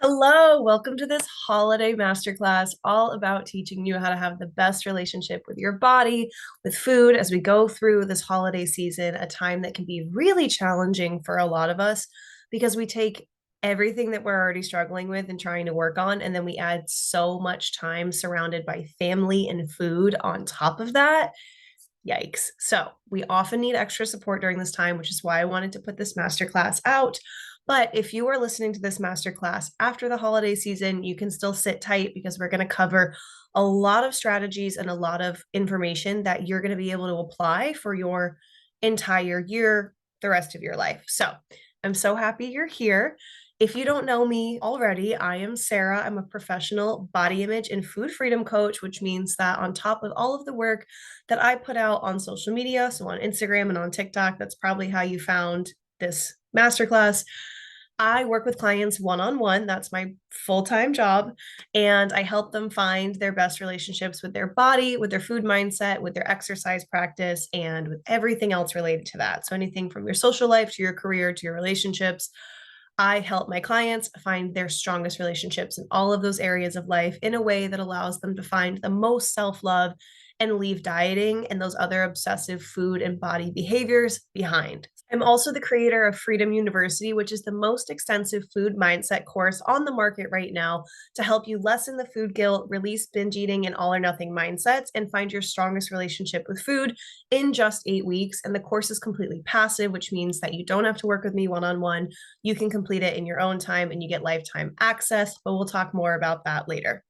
Hello, welcome to this holiday masterclass, all about teaching you how to have the best relationship with your body, with food, as we go through this holiday season, a time that can be really challenging for a lot of us because we take everything that we're already struggling with and trying to work on, and then we add so much time surrounded by family and food on top of that. Yikes. So we often need extra support during this time, which is why I wanted to put this masterclass out. But if you are listening to this masterclass after the holiday season, you can still sit tight because we're going to cover a lot of strategies and a lot of information that you're going to be able to apply for your entire year, the rest of your life. So I'm so happy you're here. If you don't know me already, I am Sarah. I'm a professional body image and food freedom coach, which means that on top of all of the work that I put out on social media, so on Instagram and on TikTok, that's probably how you found this masterclass. I work with clients one on one. That's my full time job. And I help them find their best relationships with their body, with their food mindset, with their exercise practice, and with everything else related to that. So, anything from your social life to your career to your relationships. I help my clients find their strongest relationships in all of those areas of life in a way that allows them to find the most self love and leave dieting and those other obsessive food and body behaviors behind. I'm also the creator of Freedom University, which is the most extensive food mindset course on the market right now to help you lessen the food guilt, release binge eating and all or nothing mindsets, and find your strongest relationship with food in just 8 weeks. And the course is completely passive, which means that you don't have to work with me one on one. You can complete it in your own time and you get lifetime access, but we'll talk more about that later.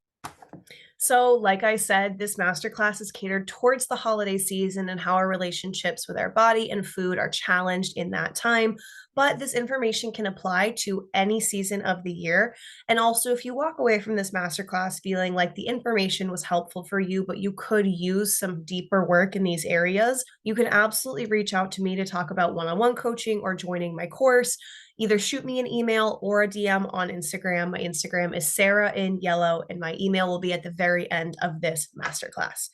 So, like I said, this masterclass is catered towards the holiday season and how our relationships with our body and food are challenged in that time. But this information can apply to any season of the year. And also, if you walk away from this masterclass feeling like the information was helpful for you, but you could use some deeper work in these areas, you can absolutely reach out to me to talk about one on one coaching or joining my course. Either shoot me an email or a DM on Instagram. My Instagram is Sarah in yellow, and my email will be at the very end of this masterclass.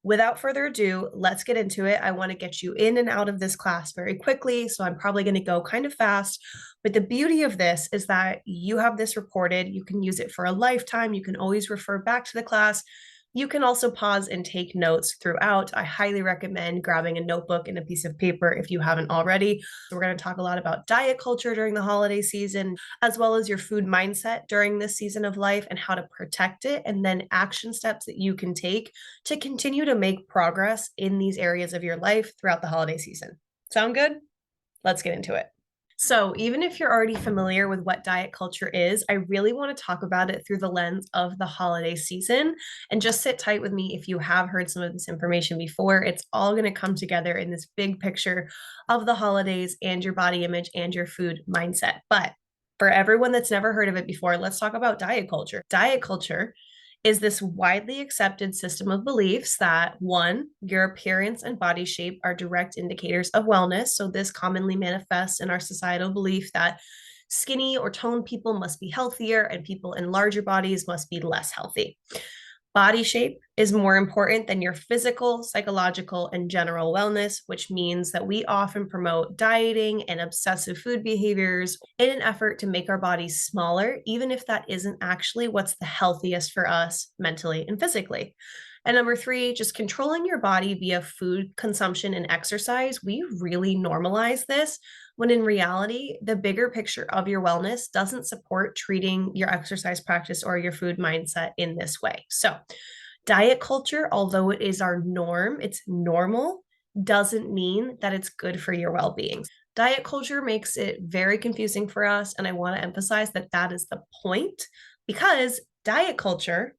Without further ado, let's get into it. I want to get you in and out of this class very quickly, so I'm probably going to go kind of fast. But the beauty of this is that you have this recorded. You can use it for a lifetime. You can always refer back to the class. You can also pause and take notes throughout. I highly recommend grabbing a notebook and a piece of paper if you haven't already. We're going to talk a lot about diet culture during the holiday season, as well as your food mindset during this season of life and how to protect it, and then action steps that you can take to continue to make progress in these areas of your life throughout the holiday season. Sound good? Let's get into it. So, even if you're already familiar with what diet culture is, I really want to talk about it through the lens of the holiday season. And just sit tight with me if you have heard some of this information before. It's all going to come together in this big picture of the holidays and your body image and your food mindset. But for everyone that's never heard of it before, let's talk about diet culture. Diet culture is this widely accepted system of beliefs that one, your appearance and body shape are direct indicators of wellness. So, this commonly manifests in our societal belief that skinny or toned people must be healthier and people in larger bodies must be less healthy. Body shape is more important than your physical, psychological, and general wellness, which means that we often promote dieting and obsessive food behaviors in an effort to make our bodies smaller, even if that isn't actually what's the healthiest for us mentally and physically. And number three, just controlling your body via food consumption and exercise. We really normalize this when in reality, the bigger picture of your wellness doesn't support treating your exercise practice or your food mindset in this way. So, diet culture, although it is our norm, it's normal, doesn't mean that it's good for your well being. Diet culture makes it very confusing for us. And I want to emphasize that that is the point because diet culture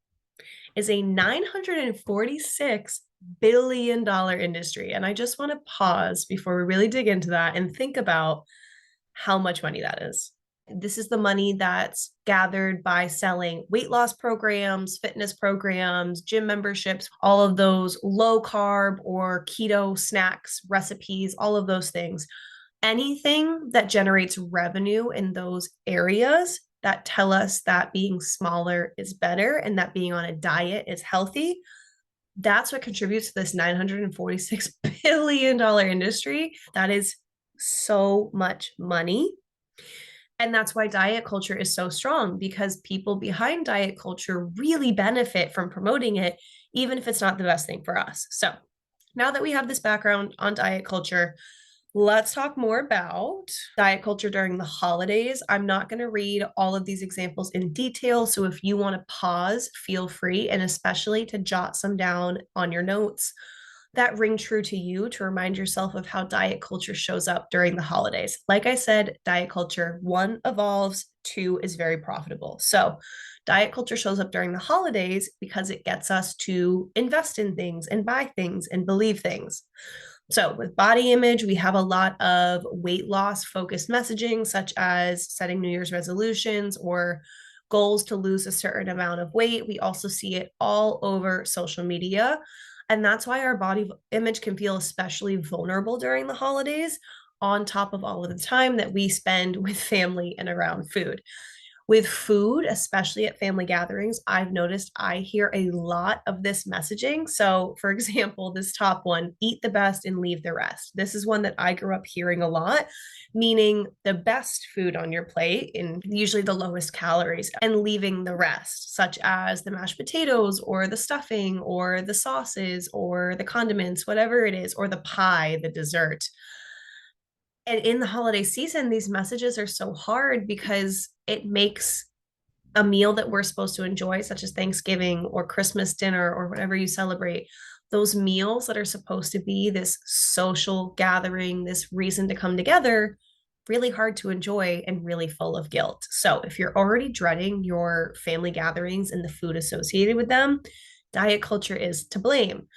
is a $946 billion industry. And I just want to pause before we really dig into that and think about how much money that is. This is the money that's gathered by selling weight loss programs, fitness programs, gym memberships, all of those low carb or keto snacks, recipes, all of those things. Anything that generates revenue in those areas that tell us that being smaller is better and that being on a diet is healthy, that's what contributes to this $946 billion industry. That is so much money. And that's why diet culture is so strong, because people behind diet culture really benefit from promoting it, even if it's not the best thing for us. So now that we have this background on diet culture, let's talk more about diet culture during the holidays. I'm not going to read all of these examples in detail. So if you want to pause, feel free, and especially to jot some down on your notes that ring true to you to remind yourself of how diet culture shows up during the holidays. Like I said, diet culture, one, evolves, two, is very profitable. So diet culture shows up during the holidays because it gets us to invest in things and buy things and believe things. So, with body image, we have a lot of weight loss focused messaging, such as setting New Year's resolutions or goals to lose a certain amount of weight. We also see it all over social media. And that's why our body image can feel especially vulnerable during the holidays, on top of all of the time that we spend with family and around food. With food, especially at family gatherings, I've noticed I hear a lot of this messaging. So, for example, this top one, eat the best and leave the rest. This is one that I grew up hearing a lot, meaning the best food on your plate and usually the lowest calories, and leaving the rest, such as the mashed potatoes or the stuffing or the sauces or the condiments, whatever it is, or the pie, the dessert. And in the holiday season, these messages are so hard because it makes a meal that we're supposed to enjoy, such as Thanksgiving or Christmas dinner or whatever you celebrate, those meals that are supposed to be this social gathering, this reason to come together, really hard to enjoy and really full of guilt. So if you're already dreading your family gatherings and the food associated with them, diet culture is to blame.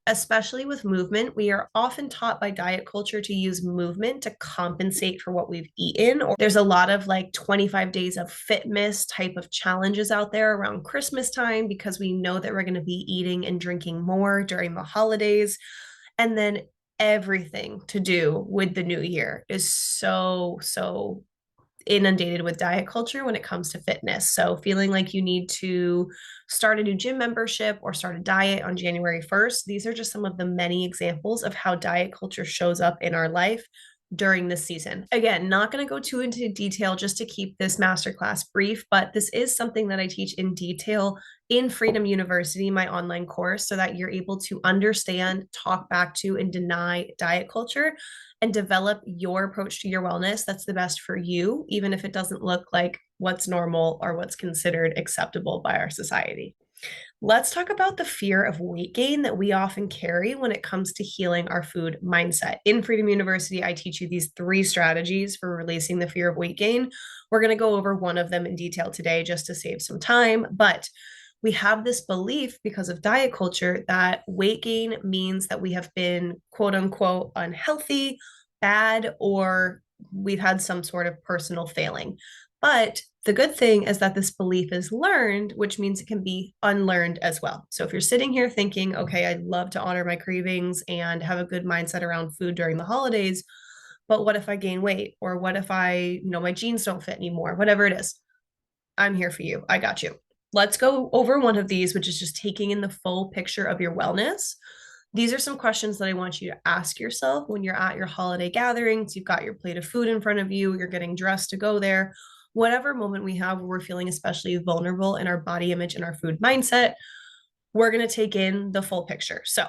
Especially with movement, we are often taught by diet culture to use movement to compensate for what we've eaten. Or there's a lot of like 25 days of fitness type of challenges out there around Christmas time because we know that we're going to be eating and drinking more during the holidays. And then everything to do with the new year is so inundated with diet culture when it comes to fitness. So feeling like you need to start a new gym membership or start a diet on January 1st, these are just some of the many examples of how diet culture shows up in our life during this season. Again, not going to go too into detail just to keep this masterclass brief, but this is something that I teach in detail in Freedom University, my online course, so that you're able to understand, talk back to, and deny diet culture and develop your approach to your wellness that's the best for you, even if it doesn't look like what's normal or what's considered acceptable by our society. Let's talk about the fear of weight gain that we often carry when it comes to healing our food mindset. In Freedom University, I teach you these 3 strategies for releasing the fear of weight gain. We're going to go over one of them in detail today just to save some time, but we have this belief because of diet culture that weight gain means that we have been quote unquote unhealthy, bad, or we've had some sort of personal failing. But the good thing is that this belief is learned, which means it can be unlearned as well. So if you're sitting here thinking, okay, I'd love to honor my cravings and have a good mindset around food during the holidays, but what if I gain weight? Or what if my jeans don't fit anymore? Whatever it is, I'm here for you. I got you. Let's go over one of these, which is just taking in the full picture of your wellness. These are some questions that I want you to ask yourself when you're at your holiday gatherings. You've got your plate of food in front of you, you're getting dressed to go there. Whatever moment we have where we're feeling especially vulnerable in our body image and our food mindset, we're going to take in the full picture. So,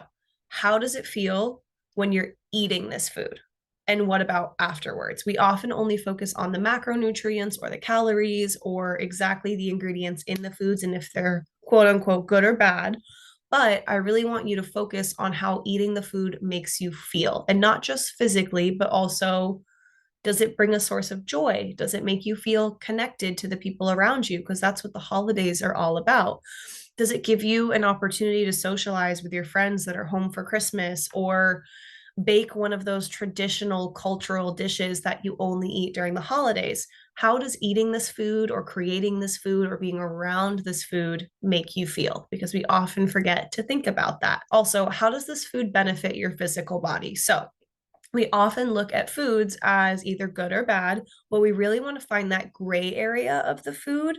how does it feel when you're eating this food? And what about afterwards? We often only focus on the macronutrients or the calories or exactly the ingredients in the foods and if they're quote unquote good or bad. But I really want you to focus on how eating the food makes you feel, and not just physically, but also, does it bring a source of joy? Does it make you feel connected to the people around you? Because that's what the holidays are all about. Does it give you an opportunity to socialize with your friends that are home for Christmas, or bake one of those traditional cultural dishes that you only eat during the holidays? How does eating this food or creating this food or being around this food make you feel? Because we often forget to think about that. Also, how does this food benefit your physical body? So, we often look at foods as either good or bad, but we really want to find that gray area of the food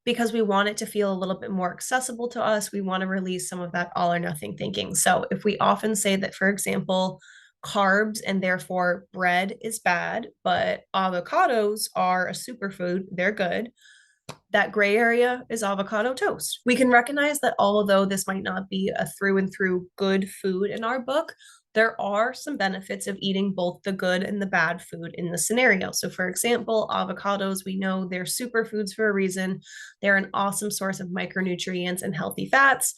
because we want it to feel a little bit more accessible to us. We want to release some of that all or nothing thinking. So, if we often say that, for example, carbs and therefore bread is bad, but avocados are a superfood. They're good. That gray area is avocado toast. We can recognize that although this might not be a through and through good food in our book, there are some benefits of eating both the good and the bad food in the scenario. So, for example, avocados, we know they're superfoods for a reason. They're an awesome source of micronutrients and healthy fats.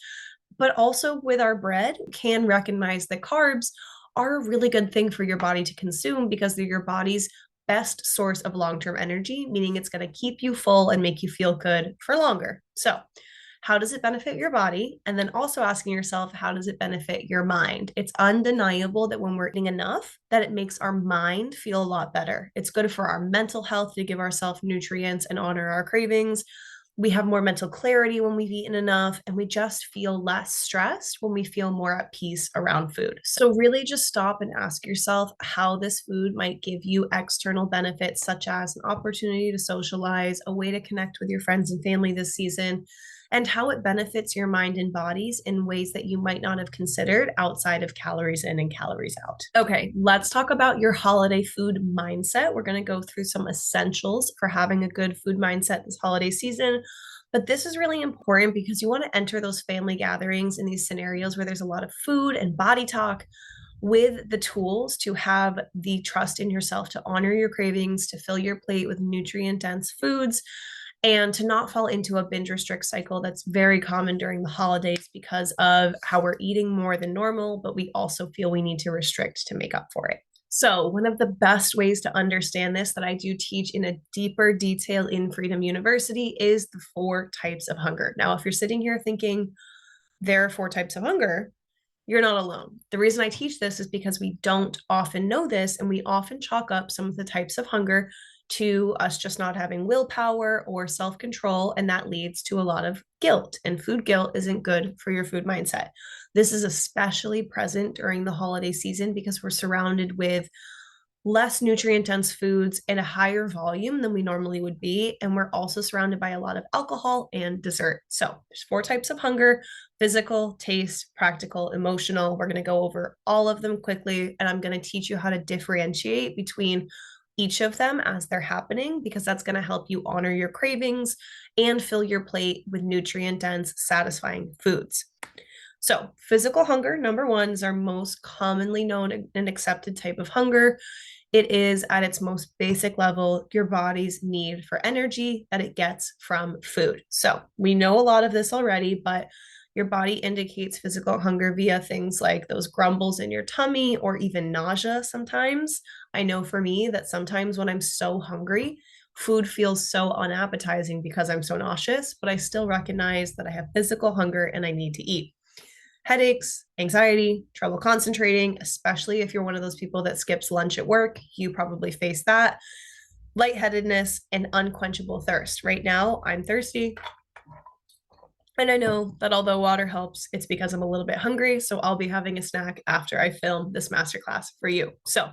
But also with our bread, can recognize that carbs are a really good thing for your body to consume because they're your body's best source of long-term energy, meaning it's going to keep you full and make you feel good for longer. So, how does it benefit your body? And then also asking yourself, how does it benefit your mind? It's undeniable that when we're eating enough, that it makes our mind feel a lot better. It's good for our mental health to give ourselves nutrients and honor our cravings. We have more mental clarity when we've eaten enough, and we just feel less stressed when we feel more at peace around food. So, really just stop and ask yourself how this food might give you external benefits, such as an opportunity to socialize, a way to connect with your friends and family this season, and how it benefits your mind and bodies in ways that you might not have considered outside of calories in and calories out. Okay, let's talk about your holiday food mindset. We're going to go through some essentials for having a good food mindset this holiday season. But this is really important because you want to enter those family gatherings in these scenarios where there's a lot of food and body talk with the tools to have the trust in yourself to honor your cravings, to fill your plate with nutrient dense foods, and to not fall into a binge restrict cycle that's very common during the holidays because of how we're eating more than normal, but we also feel we need to restrict to make up for it. So, one of the best ways to understand this that I do teach in a deeper detail in Freedom University is the 4 types of hunger. Now, if you're sitting here thinking there are 4 types of hunger, you're not alone. The reason I teach this is because we don't often know this, and we often chalk up some of the types of hunger to us just not having willpower or self control. And that leads to a lot of guilt. And food guilt isn't good for your food mindset. This is especially present during the holiday season because we're surrounded with less nutrient dense foods in a higher volume than we normally would be. And we're also surrounded by a lot of alcohol and dessert. So there's 4 types of hunger: physical, taste, practical, emotional. We're going to go over all of them quickly. And I'm going to teach you how to differentiate between each of them as they're happening, because that's going to help you honor your cravings and fill your plate with nutrient dense, satisfying foods. So, physical hunger, number one, is our most commonly known and accepted type of hunger. It is at its most basic level your body's need for energy that it gets from food. So, we know a lot of this already, but your body indicates physical hunger via things like those grumbles in your tummy or even nausea sometimes. I know for me that sometimes when I'm so hungry, food feels so unappetizing because I'm so nauseous, but I still recognize that I have physical hunger and I need to eat. Headaches, anxiety, trouble concentrating, especially if you're one of those people that skips lunch at work, you probably face that. Lightheadedness and unquenchable thirst. Right now, I'm thirsty. And I know that although water helps, it's because I'm a little bit hungry. So I'll be having a snack after I film this masterclass for you. So,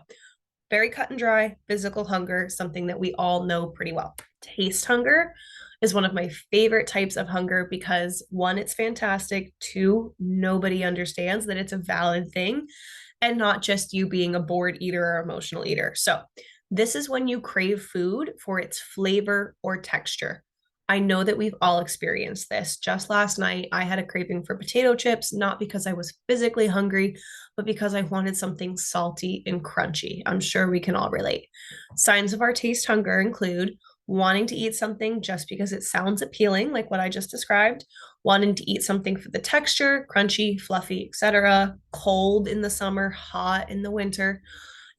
very cut and dry, physical hunger, something that we all know pretty well. Taste hunger is one of my favorite types of hunger because, one, it's fantastic. Two, nobody understands that it's a valid thing and not just you being a bored eater or emotional eater. So, this is when you crave food for its flavor or texture. I know that we've all experienced this. Just last night, I had a craving for potato chips, not because I was physically hungry, but because I wanted something salty and crunchy. I'm sure we can all relate. Signs of our taste hunger include wanting to eat something just because it sounds appealing, like what I just described, wanting to eat something for the texture, crunchy, fluffy, etc., cold in the summer, hot in the winter,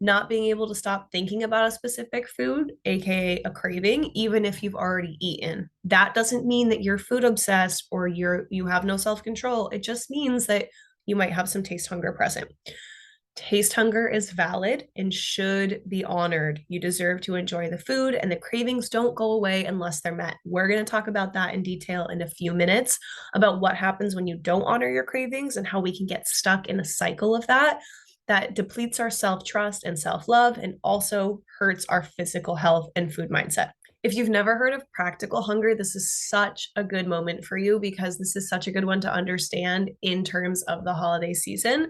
not being able to stop thinking about a specific food, aka a craving, even if you've already eaten. That doesn't mean that you're food obsessed or you have no self-control. It just means that you might have some taste hunger present. Taste hunger is valid and should be honored. You deserve to enjoy the food, and the cravings don't go away unless they're met. We're going to talk about that in detail in a few minutes, about what happens when you don't honor your cravings and how we can get stuck in a cycle of that depletes our self-trust and self-love and also hurts our physical health and food mindset. If you've never heard of practical hunger, this is such a good moment for you because this is such a good one to understand in terms of the holiday season.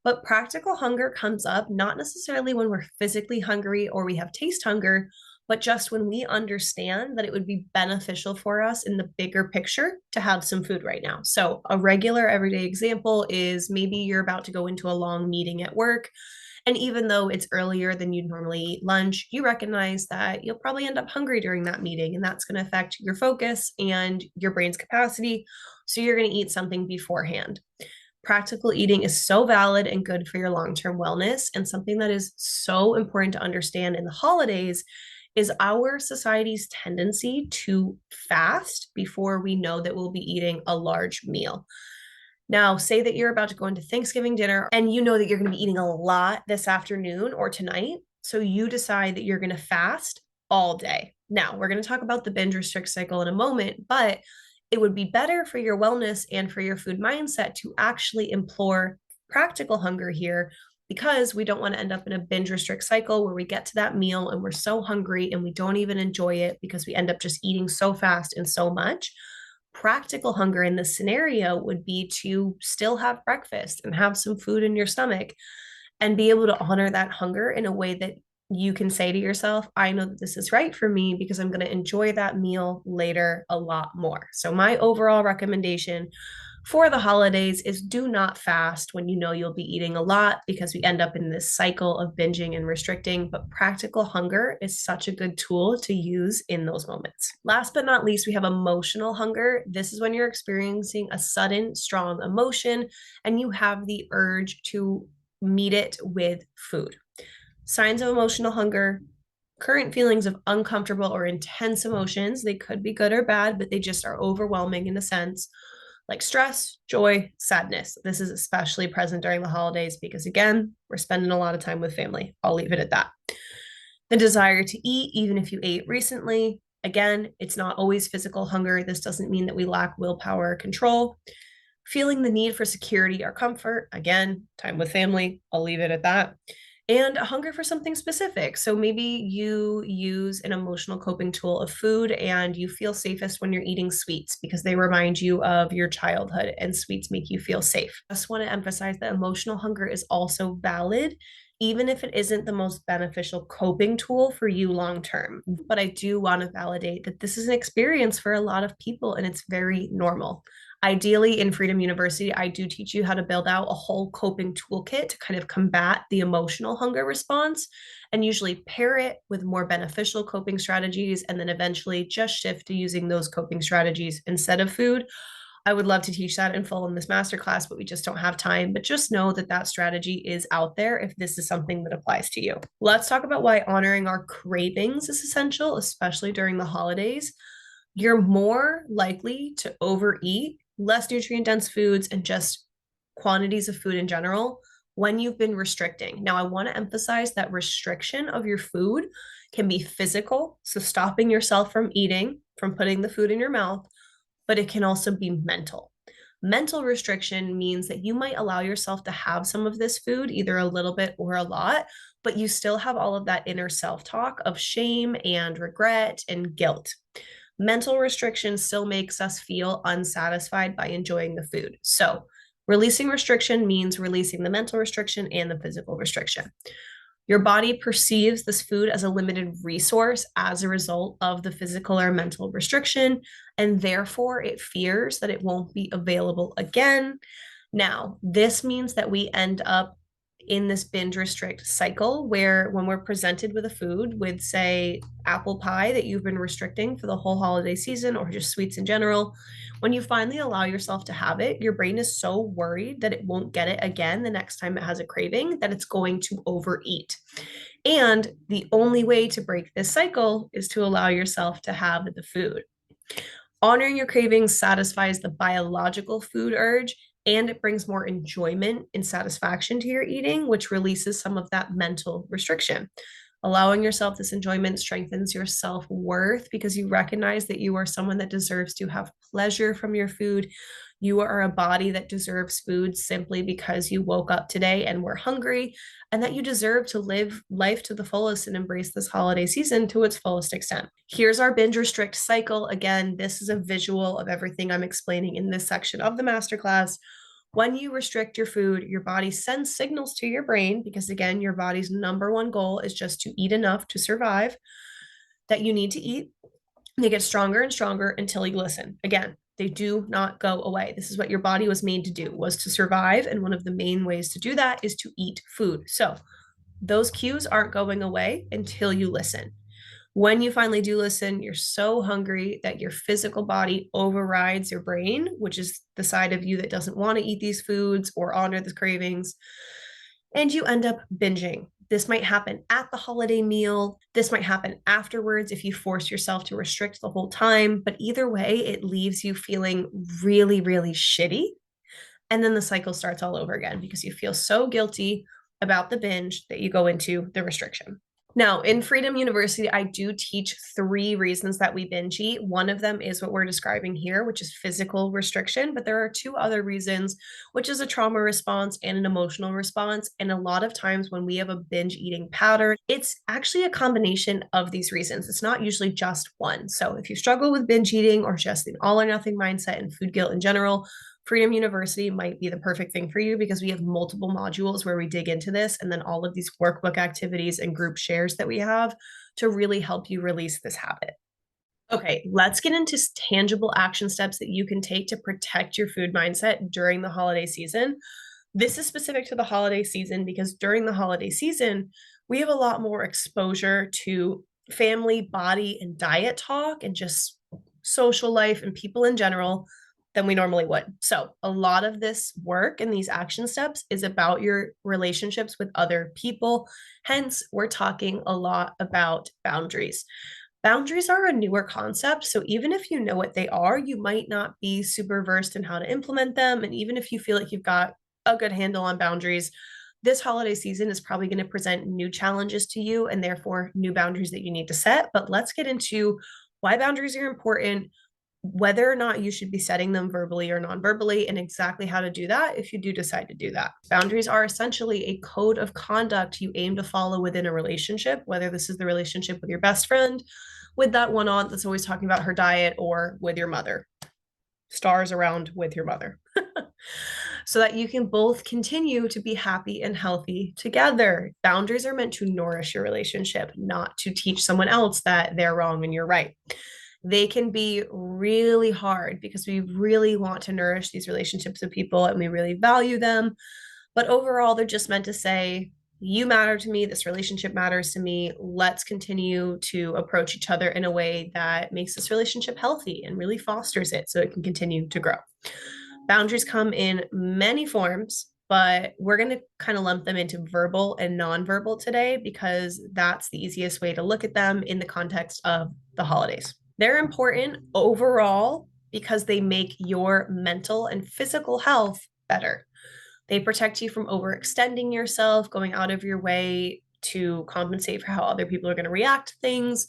But practical hunger comes up not necessarily when we're physically hungry or we have taste hunger, but just when we understand that it would be beneficial for us in the bigger picture to have some food right now. So, a regular everyday example is maybe you're about to go into a long meeting at work. And even though it's earlier than you'd normally eat lunch, you recognize that you'll probably end up hungry during that meeting, and that's going to affect your focus and your brain's capacity. So, you're going to eat something beforehand. Practical eating is so valid and good for your long term wellness. And something that is so important to understand in the holidays is our society's tendency to fast before we know that we'll be eating a large meal. Now, say that you're about to go into Thanksgiving dinner and you know that you're going to be eating a lot this afternoon or tonight. So you decide that you're going to fast all day. Now, we're going to talk about the binge restrict cycle in a moment, but it would be better for your wellness and for your food mindset to actually implore practical hunger here, because we don't want to end up in a binge restrict cycle where we get to that meal and we're so hungry and we don't even enjoy it because we end up just eating so fast and so much. Practical hunger in this scenario would be to still have breakfast and have some food in your stomach and be able to honor that hunger in a way that you can say to yourself, I know that this is right for me because I'm going to enjoy that meal later a lot more. So, my overall recommendation for the holidays is do not fast when you know you'll be eating a lot, because we end up in this cycle of binging and restricting. But practical hunger is such a good tool to use in those moments. Last but not least, we have emotional hunger. This is when you're experiencing a sudden, strong emotion and you have the urge to meet it with food. Signs of emotional hunger: current feelings of uncomfortable or intense emotions. They could be good or bad, but they just are overwhelming in a sense, like stress, joy, sadness. This is especially present during the holidays because, again, we're spending a lot of time with family. I'll leave it at that. The desire to eat, even if you ate recently. Again, it's not always physical hunger. This doesn't mean that we lack willpower or control. Feeling the need for security or comfort. Again, time with family. I'll leave it at that. And a hunger for something specific. So maybe you use an emotional coping tool of food and you feel safest when you're eating sweets because they remind you of your childhood and sweets make you feel safe. I just want to emphasize that emotional hunger is also valid, even if it isn't the most beneficial coping tool for you long term. But I do want to validate that this is an experience for a lot of people and it's very normal. Ideally, in Freedom University, I do teach you how to build out a whole coping toolkit to kind of combat the emotional hunger response, and usually pair it with more beneficial coping strategies, and then eventually just shift to using those coping strategies instead of food. I would love to teach that in full in this masterclass, but we just don't have time. But just know that that strategy is out there if this is something that applies to you. Let's talk about why honoring our cravings is essential, especially during the holidays. You're more likely to overeat less nutrient dense foods and just quantities of food in general when you've been restricting. Now, I want to emphasize that restriction of your food can be physical, so stopping yourself from eating, from putting the food in your mouth, but it can also be mental. Mental restriction means that you might allow yourself to have some of this food, either a little bit or a lot, but you still have all of that inner self talk of shame and regret and guilt. Mental restriction still makes us feel unsatisfied by enjoying the food. So, releasing restriction means releasing the mental restriction and the physical restriction. Your body perceives this food as a limited resource as a result of the physical or mental restriction, and therefore it fears that it won't be available again. Now, this means that we end up in this binge restrict cycle where when we're presented with a food, with say apple pie that you've been restricting for the whole holiday season or just sweets in general, when you finally allow yourself to have it, your brain is so worried that it won't get it again the next time it has a craving that it's going to overeat. And the only way to break this cycle is to allow yourself to have the food. Honoring your cravings satisfies the biological food urge, and it brings more enjoyment and satisfaction to your eating, which releases some of that mental restriction. Allowing yourself this enjoyment strengthens your self-worth because you recognize that you are someone that deserves to have pleasure from your food. You are a body that deserves food simply because you woke up today and were hungry, and that you deserve to live life to the fullest and embrace this holiday season to its fullest extent. Here's our binge restrict cycle. Again, this is a visual of everything I'm explaining in this section of the masterclass. When you restrict your food, your body sends signals to your brain because, again, your body's number one goal is just to eat enough to survive, that you need to eat. They get stronger and stronger until you listen. Again, they do not go away. This is what your body was made to do, was to survive. And one of the main ways to do that is to eat food. So those cues aren't going away until you listen. When you finally do listen, you're so hungry that your physical body overrides your brain, which is the side of you that doesn't want to eat these foods or honor the cravings, and you end up binging. This might happen at the holiday meal. This might happen afterwards if you force yourself to restrict the whole time. But either way, it leaves you feeling really, really shitty. And then the cycle starts all over again because you feel so guilty about the binge that you go into the restriction. Now, in Freedom University, I do teach 3 reasons that we binge eat. One of them is what we're describing here, which is physical restriction, but there are 2 other reasons, which is a trauma response and an emotional response. And a lot of times when we have a binge eating pattern, it's actually a combination of these reasons. It's not usually just one. So if you struggle with binge eating or just an all or nothing mindset and food guilt in general, Freedom University might be the perfect thing for you because we have multiple modules where we dig into this, and then all of these workbook activities and group shares that we have to really help you release this habit. Okay, let's get into tangible action steps that you can take to protect your food mindset during the holiday season. This is specific to the holiday season because during the holiday season, we have a lot more exposure to family, body, and diet talk and just social life and people in general than we normally would. So, a lot of this work and these action steps is about your relationships with other people. Hence, we're talking a lot about boundaries. Boundaries are a newer concept. So, even if you know what they are, you might not be super versed in how to implement them. And even if you feel like you've got a good handle on boundaries, this holiday season is probably going to present new challenges to you and therefore new boundaries that you need to set. But let's get into why boundaries are important, whether or not you should be setting them verbally or non-verbally, and exactly how to do that if you do decide to do that. Boundaries are essentially a code of conduct you aim to follow within a relationship, whether this is the relationship with your best friend, with that one aunt that's always talking about her diet, or with your mother. Stars around with your mother. So that you can both continue to be happy and healthy together. Boundaries are meant to nourish your relationship, not to teach someone else that they're wrong and you're right. They can be really hard because we really want to nourish these relationships with people and we really value them. But overall, they're just meant to say, you matter to me, this relationship matters to me. Let's continue to approach each other in a way that makes this relationship healthy and really fosters it so it can continue to grow. Boundaries come in many forms, but we're going to kind of lump them into verbal and nonverbal today because that's the easiest way to look at them in the context of the holidays. They're important overall because they make your mental and physical health better. They protect you from overextending yourself, going out of your way to compensate for how other people are going to react to things.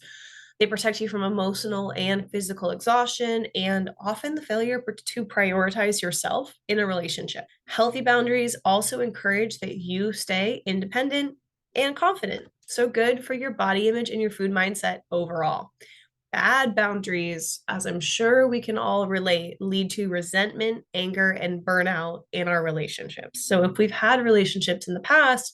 They protect you from emotional and physical exhaustion and often the failure to prioritize yourself in a relationship. Healthy boundaries also encourage that you stay independent and confident. So good for your body image and your food mindset overall. Bad boundaries, as I'm sure we can all relate, lead to resentment, anger, and burnout in our relationships. So if we've had relationships in the past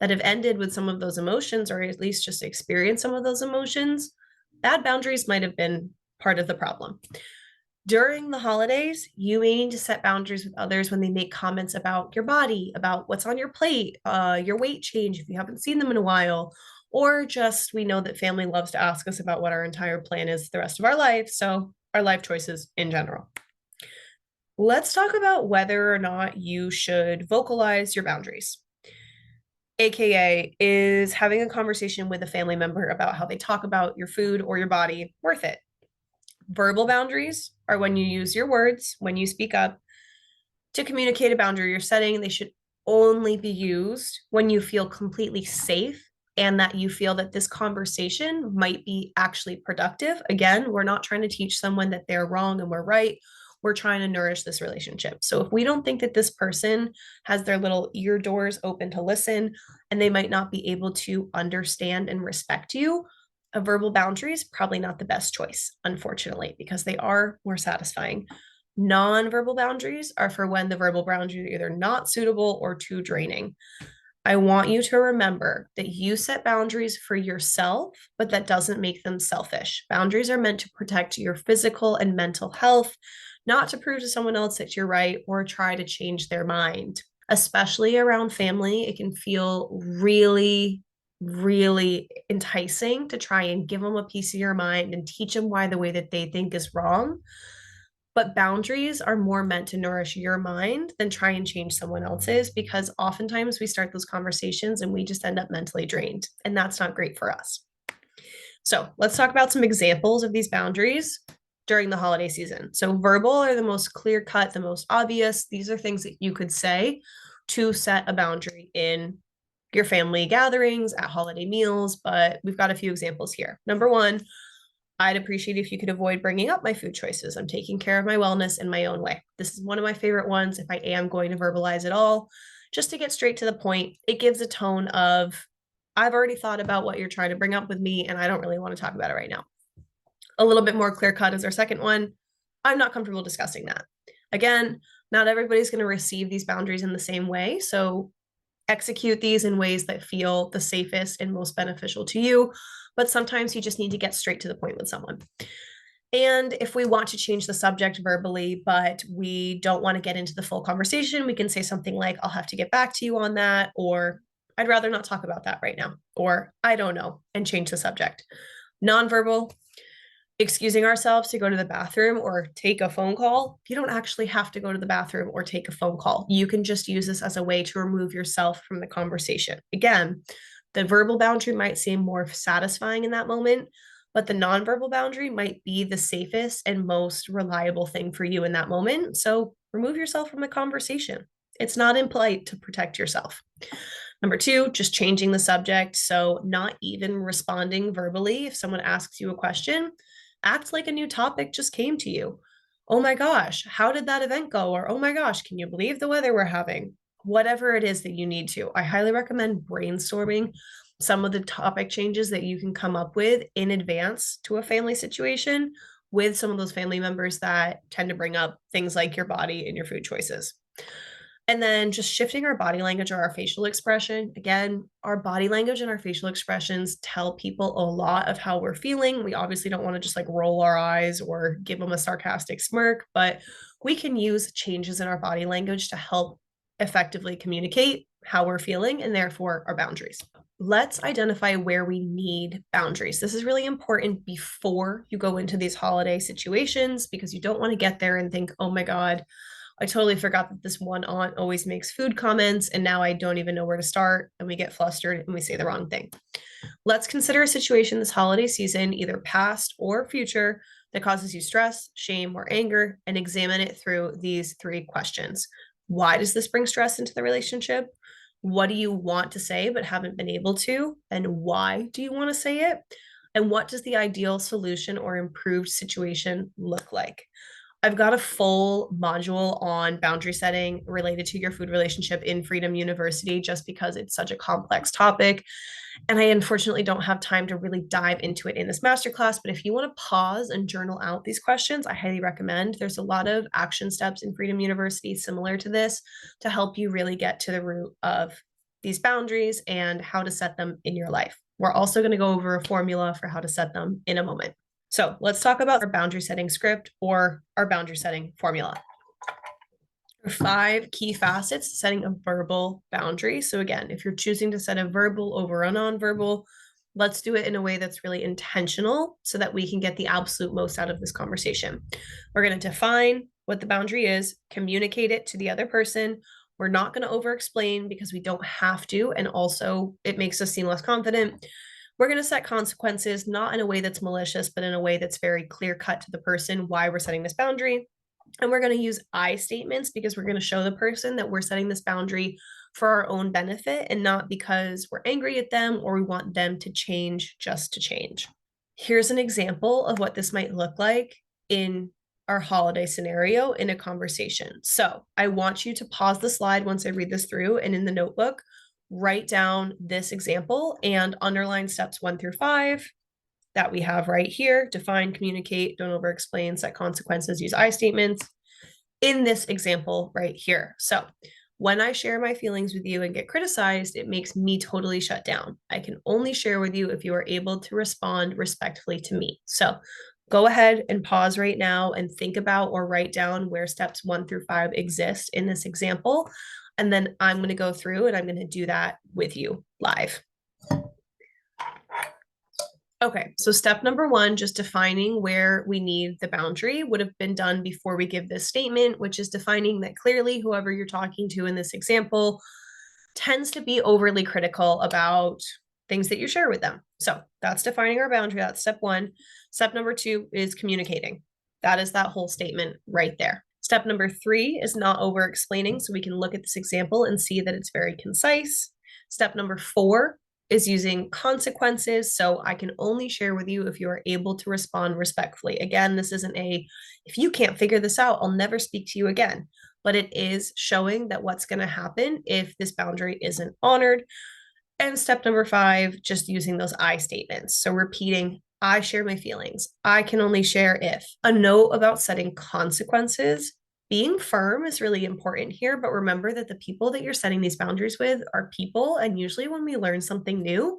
that have ended with some of those emotions, or at least just experienced some of those emotions, bad boundaries might have been part of the problem. During the holidays, you may need to set boundaries with others when they make comments about your body, about what's on your plate, your weight change if you haven't seen them in a while, or just we know that family loves to ask us about what our entire plan is the rest of our life. So, our life choices in general. Let's talk about whether or not you should vocalize your boundaries. AKA, is having a conversation with a family member about how they talk about your food or your body worth it? Verbal boundaries are when you use your words, when you speak up to communicate a boundary you're setting. They should only be used when you feel completely safe and that you feel that this conversation might be actually productive. Again, we're not trying to teach someone that they're wrong and we're right. We're trying to nourish this relationship. So if we don't think that this person has their little ear doors open to listen and they might not be able to understand and respect you, a verbal boundary is probably not the best choice, unfortunately, because they are more satisfying. Nonverbal boundaries are for when the verbal boundaries are either not suitable or too draining. I want you to remember that you set boundaries for yourself, but that doesn't make them selfish. Boundaries are meant to protect your physical and mental health, not to prove to someone else that you're right or try to change their mind. Especially around family, it can feel really, really enticing to try and give them a piece of your mind and teach them why the way that they think is wrong. But boundaries are more meant to nourish your mind than try and change someone else's, because oftentimes we start those conversations and we just end up mentally drained. And that's not great for us. So let's talk about some examples of these boundaries during the holiday season. So verbal are the most clear cut, the most obvious. These are things that you could say to set a boundary in your family gatherings, at holiday meals, but we've got a few examples here. Number one, I'd appreciate if you could avoid bringing up my food choices. I'm taking care of my wellness in my own way. This is one of my favorite ones if I am going to verbalize it all. Just to get straight to the point, it gives a tone of, I've already thought about what you're trying to bring up with me, and I don't really want to talk about it right now. A little bit more clear cut is our second one. I'm not comfortable discussing that. Again, not everybody's going to receive these boundaries in the same way. So execute these in ways that feel the safest and most beneficial to you. But sometimes you just need to get straight to the point with someone. And if we want to change the subject verbally, but we don't want to get into the full conversation, we can say something like, I'll have to get back to you on that, or I'd rather not talk about that right now, or I don't know, and change the subject. Nonverbal, excusing ourselves to go to the bathroom or take a phone call. You don't actually have to go to the bathroom or take a phone call. You can just use this as a way to remove yourself from the conversation. Again, the verbal boundary might seem more satisfying in that moment, but the nonverbal boundary might be the safest and most reliable thing for you in that moment. So remove yourself from the conversation. It's not impolite to protect yourself. Number two, just changing the subject. So not even responding verbally. If someone asks you a question, act like a new topic just came to you. Oh my gosh, how did that event go? Or, oh my gosh, can you believe the weather we're having? Whatever it is that you need to. I highly recommend brainstorming some of the topic changes that you can come up with in advance to a family situation with some of those family members that tend to bring up things like your body and your food choices. And then just shifting our body language or our facial expression. Again, our body language and our facial expressions tell people a lot of how we're feeling. We obviously don't want to just like roll our eyes or give them a sarcastic smirk, but we can use changes in our body language to help effectively communicate how we're feeling and therefore our boundaries. Let's identify where we need boundaries. This is really important before you go into these holiday situations, because you don't want to get there and think, oh my God, I totally forgot that this one aunt always makes food comments, and now I don't even know where to start, and we get flustered and we say the wrong thing. Let's consider a situation this holiday season, either past or future, that causes you stress, shame, or anger, and examine it through these three questions. Why does this bring stress into the relationship? What do you want to say but haven't been able to? And why do you want to say it? And what does the ideal solution or improved situation look like? I've got a full module on boundary setting related to your food relationship in Freedom University, just because it's such a complex topic. And I unfortunately don't have time to really dive into it in this masterclass. But if you want to pause and journal out these questions, I highly recommend. There's a lot of action steps in Freedom University similar to this to help you really get to the root of these boundaries and how to set them in your life. We're also going to go over a formula for how to set them in a moment. So let's talk about our boundary setting script or our boundary setting formula. There are 5 key facets to setting a verbal boundary. So again, if you're choosing to set a verbal over a nonverbal, let's do it in a way that's really intentional so that we can get the absolute most out of this conversation. We're going to define what the boundary is, communicate it to the other person. We're not going to over explain because we don't have to. And also it makes us seem less confident. We're going to set consequences, not in a way that's malicious, but in a way that's very clear cut to the person why we're setting this boundary. And we're going to use I statements because we're going to show the person that we're setting this boundary for our own benefit and not because we're angry at them or we want them to change just to change. Here's an example of what this might look like in our holiday scenario in a conversation. So I want you to pause the slide once I read this through, and in the notebook, write down this example and underline steps 1 through 5 that we have right here. Define, communicate, don't over explain, set consequences, use I statements. in this example right here. So when I share my feelings with you and get criticized, it makes me totally shut down. I can only share with you if you are able to respond respectfully to me. So go ahead and pause right now and think about or write down where steps 1 through 5 exist in this example. And then I'm going to go through and I'm going to do that with you live. Okay, so step number 1, just defining where we need the boundary, would have been done before we give this statement, which is defining that clearly whoever you're talking to in this example tends to be overly critical about things that you share with them. So that's defining our boundary. That's step 1. Step number 2 is communicating. That is that whole statement right there. Step number 3 is not over explaining. So we can look at this example and see that it's very concise. Step number 4 is using consequences. So I can only share with you if you are able to respond respectfully. Again, this isn't if you can't figure this out, I'll never speak to you again. But it is showing that what's going to happen if this boundary isn't honored. And step number 5, just using those I statements. So repeating, I share my feelings. I can only share if. A note about setting consequences. Being firm is really important here, but remember that the people that you're setting these boundaries with are people. And usually when we learn something new,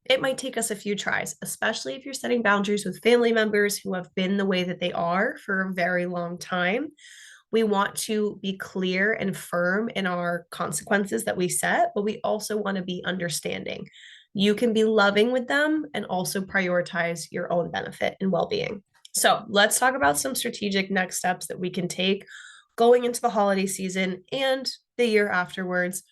it might take us a few tries, especially if you're setting boundaries with family members who have been the way that they are for a very long time. We want to be clear and firm in our consequences that we set, but we also want to be understanding. You can be loving with them and also prioritize your own benefit and well-being. So let's talk about some strategic next steps that we can take going into the holiday season and the year afterwards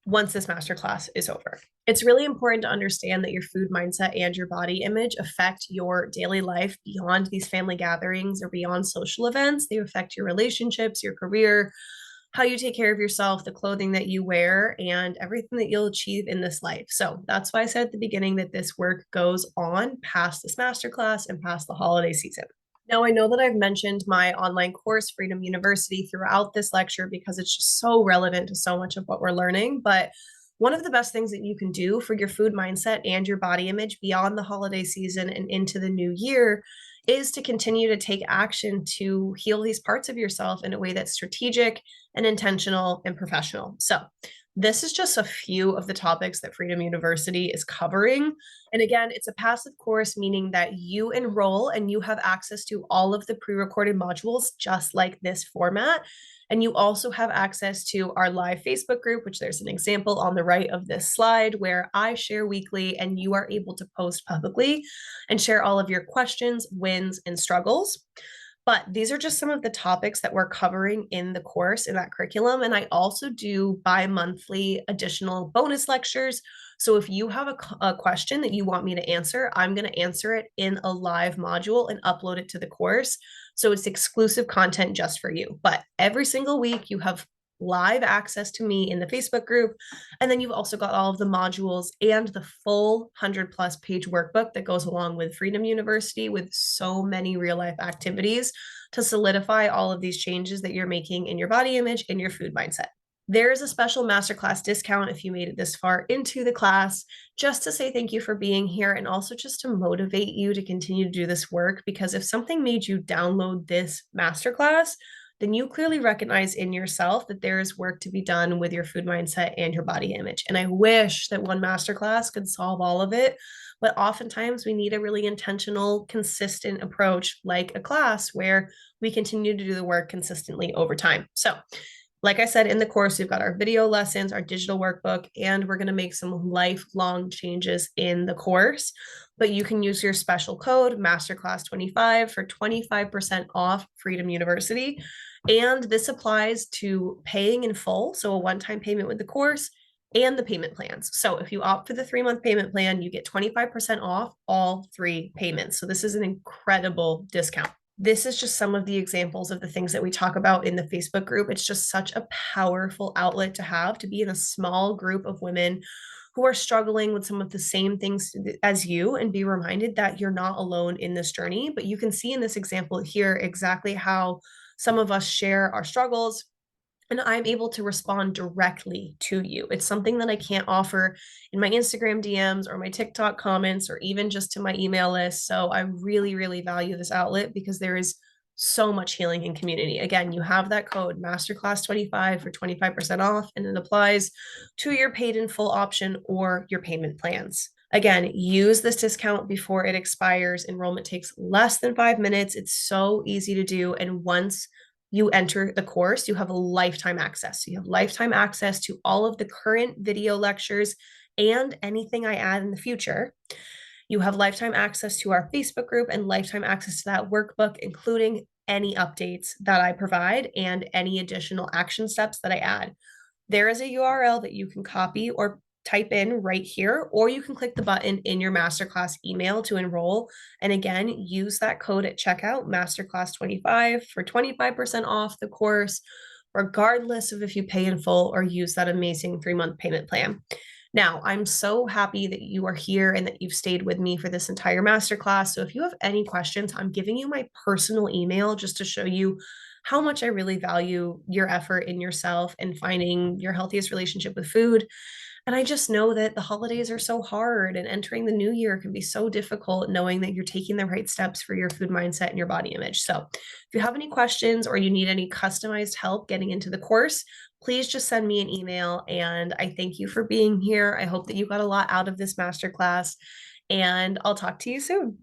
once this masterclass is over. It's really important to understand that your food mindset and your body image affect your daily life beyond these family gatherings or beyond social events. They affect your relationships, your career, how you take care of yourself, the clothing that you wear, and everything that you'll achieve in this life. So that's why I said at the beginning that this work goes on past this masterclass and past the holiday season. Now, I know that I've mentioned my online course, Freedom University, throughout this lecture because it's just so relevant to so much of what we're learning. But one of the best things that you can do for your food mindset and your body image beyond the holiday season and into the new year is to continue to take action to heal these parts of yourself in a way that's strategic and intentional and professional. So, this is just a few of the topics that Freedom University is covering. And again, it's a passive course, meaning that you enroll and you have access to all of the pre-recorded modules, just like this format. And you also have access to our live Facebook group, which there's an example on the right of this slide where I share weekly and you are able to post publicly and share all of your questions, wins, and struggles. But these are just some of the topics that we're covering in the course, in that curriculum. And I also do bi-monthly additional bonus lectures. So if you have a question that you want me to answer, I'm going to answer it in a live module and upload it to the course. So it's exclusive content just for you. But every single week, you have live access to me in the Facebook group. And then you've also got all of the modules and the full 100+ page workbook that goes along with Freedom University with so many real life activities to solidify all of these changes that you're making in your body image and your food mindset. There is a special masterclass discount if you made it this far into the class, just to say thank you for being here and also just to motivate you to continue to do this work. Because if something made you download this masterclass, then you clearly recognize in yourself that there is work to be done with your food mindset and your body image. And I wish that one masterclass could solve all of it. But oftentimes we need a really intentional, consistent approach like a class where we continue to do the work consistently over time. So, like I said, in the course, we've got our video lessons, our digital workbook, and we're going to make some lifelong changes in the course. But you can use your special code, Masterclass25, for 25% off Freedom University. And this applies to paying in full, so a one-time payment with the course, and the payment plans. So if you opt for the 3-month payment plan, you get 25% off all 3 payments. So this is an incredible discount. This is just some of the examples of the things that we talk about in the Facebook group. It's just such a powerful outlet to have, to be in a small group of women who are struggling with some of the same things as you and be reminded that you're not alone in this journey. But you can see in this example here exactly how some of us share our struggles, and I'm able to respond directly to you. It's something that I can't offer in my Instagram DMs or my TikTok comments or even just to my email list. So I really, really value this outlet because there is so much healing and community. Again, you have that code masterclass 25 for 25% off, and it applies to your paid in full option or your payment plans. Again, use this discount before it expires. Enrollment takes less than 5 minutes. It's so easy to do. And once you enter the course, you have a lifetime access. So you have lifetime access to all of the current video lectures and anything I add in the future. You have lifetime access to our Facebook group and lifetime access to that workbook, including any updates that I provide and any additional action steps that I add. There is a URL that you can copy or type in right here, or you can click the button in your masterclass email to enroll. And again, use that code at checkout, masterclass 25 for 25% off the course, regardless of if you pay in full or use that amazing 3-month payment plan. Now, I'm so happy that you are here and that you've stayed with me for this entire masterclass. So if you have any questions, I'm giving you my personal email just to show you how much I really value your effort in yourself and finding your healthiest relationship with food. And I just know that the holidays are so hard and entering the new year can be so difficult knowing that you're taking the right steps for your food mindset and your body image. So if you have any questions or you need any customized help getting into the course, please just send me an email. And I thank you for being here. I hope that you got a lot out of this masterclass, and I'll talk to you soon.